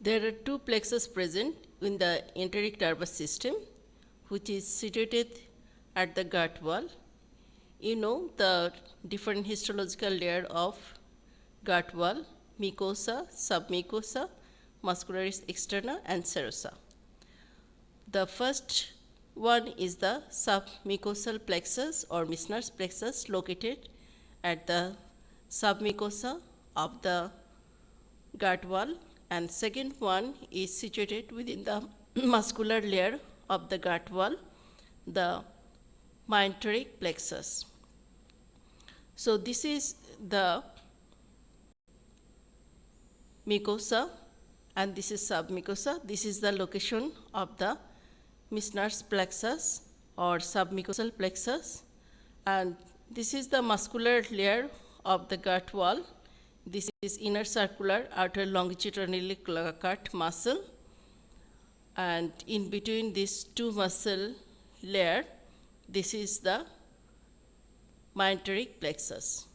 There are two plexus present in the enteric nervous system, which is situated at the gut wall. You know the different histological layer of gut wall: mucosa, submucosa, muscularis externa, and serosa. The first one is the submucosal plexus or Meissner's plexus, located at the submucosa of the gut wall, and second one is situated within the muscular layer of the gut wall, the Myenteric plexus. So this is the mucosa and this is submucosa. This is the location of the Meissner's plexus or submucosal plexus, and this is the muscular layer of the gut wall. This is inner circular outer longitudinally cut muscle, and in between these two muscle layer, this is the Myenteric plexus.